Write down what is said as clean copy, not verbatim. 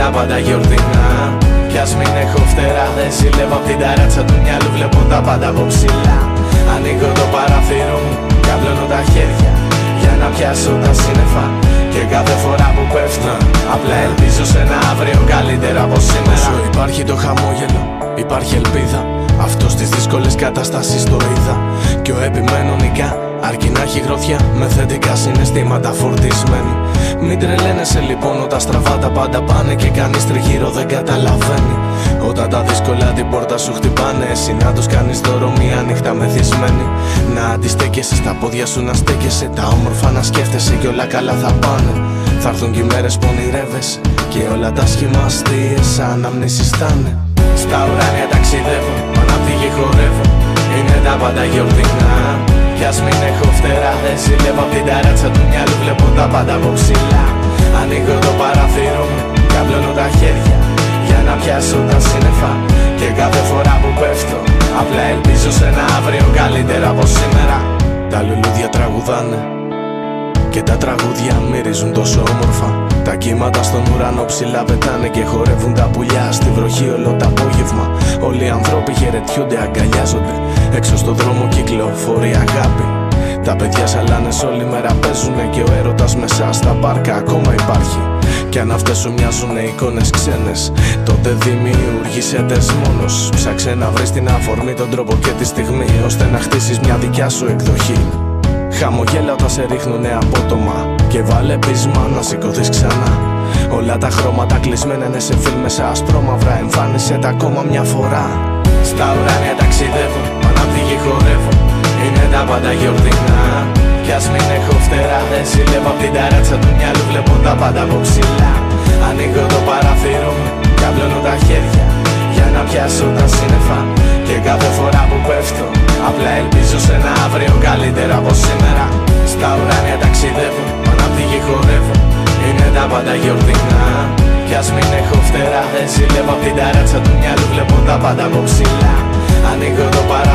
τα πάντα γιορτινά. Κι ας μην έχω φτερά, δεν ζηλεύω απ' την ταράτσα του μυαλού. Βλέπω τα πάντα από ψηλά. Ανοίγω το παράθυρο μου, καβλώνω τα χέρια για να πιάσω τα σύννεφα. Και κάθε φορά που πέφτω, απλά ελπίζω σε ένα αύριο καλύτερα από σήμερα. Όσο υπάρχει το χαμόγελο, υπάρχει ελπίδα. Αυτό στις δύσκολες καταστάσεις το είδα. Κι ο επιμένω νικά, αρκεί να έχει γροθιά με θετικά συναισθήματα φορτισμένη. Μην τρελαίνεσαι λοιπόν όταν στραβά τα πάντα πάνε και κανείς τριγύρω δεν καταλαβαίνει. Όταν τα δύσκολα την πόρτα σου χτυπάνε, εσύ να τους κάνεις δώρο μια νύχτα μεθυσμένη. Να αντιστέκεσαι στα πόδια σου, να στέκεσαι, τα όμορφα να σκέφτεσαι και όλα καλά θα πάνε. Θα έρθουν κι οι μέρες που ονειρεύεσαι και όλα τα σχήμα αστείες αναμνήσεις θα'ναι. Στα ουράνια ταξιδεύω, αναπτύγει χορεύω, είναι τα πάντα γιορτινά. Κι ας μην έχω φτερά, δεν ζηλεύω απ' την ταράτσα του μυαλού. Βλέπω τα πάντα από ψηλά. Ανοίγω το παράθυρο μου, καβλώνω τα χέρια για να πιάσω τα σύννεφα. Και κάθε φορά που πέφτω, απλά ελπίζω σε ένα αύριο καλύτερα από σήμερα. Τα λουλούδια τραγουδάνε και τα τραγούδια μυρίζουν τόσο όμορφα. Τα κύματα στον ουρανό ψηλά πετάνε και χορεύουν τα πουλιά στη βροχή όλο το απόγευμα. Όλοι οι άνθρωποι χαιρετιούνται, αγκαλιάζονται. Έξω στον δρόμο κυκλοφορεί αγάπη. Τα παιδιά σαλάνες όλη μέρα παίζουνε και ο έρωτας μέσα στα πάρκα ακόμα υπάρχει. Κι αν αυτές σου μοιάζουνε εικόνες ξένες, τότε δημιουργήσε τες μόνος. Ψάξε να βρεις την αφορμή, τον τρόπο και τη στιγμή, ώστε να χτίσεις μια δικιά σου εκδοχή. Χαμογέλα όταν σε ρίχνουνε απότομα και βάλε πείσμα να σηκωθείς ξανά. Όλα τα χρώματα κλεισμένα είναι σε φίλμες ασπρόμαυρα, εμφάνισε τα ακόμα μια φορά. Στα ουράνια ταξιδεύω, αναπτύγει χορεύω, είναι τα πάντα γιορτινά. Κι ας μην έχω φτερά, δεν ζηλεύω απ' την ταράτσα του μυαλού. Βλέπω τα πάντα από ψηλά. Ανοίγω το παράθυρο μου, καβλώνω τα χέρια για να πιάσω τα σύννεφα. Και κάθε φορά που πέφτω, απλά ελπίζω σε ένα αύριο καλύτερα από σήμερα. Στα ουράνια ταξιδεύω, αναπτύγει χορεύω, είναι τα πάντα γιορτινά. Κι ας μην έχω φτερά, δεν ζηλεύω απ' την ταράτσα του μυαλού. Βλέπω τα πάντα από ψηλά. Ανοίγω το παράθυρο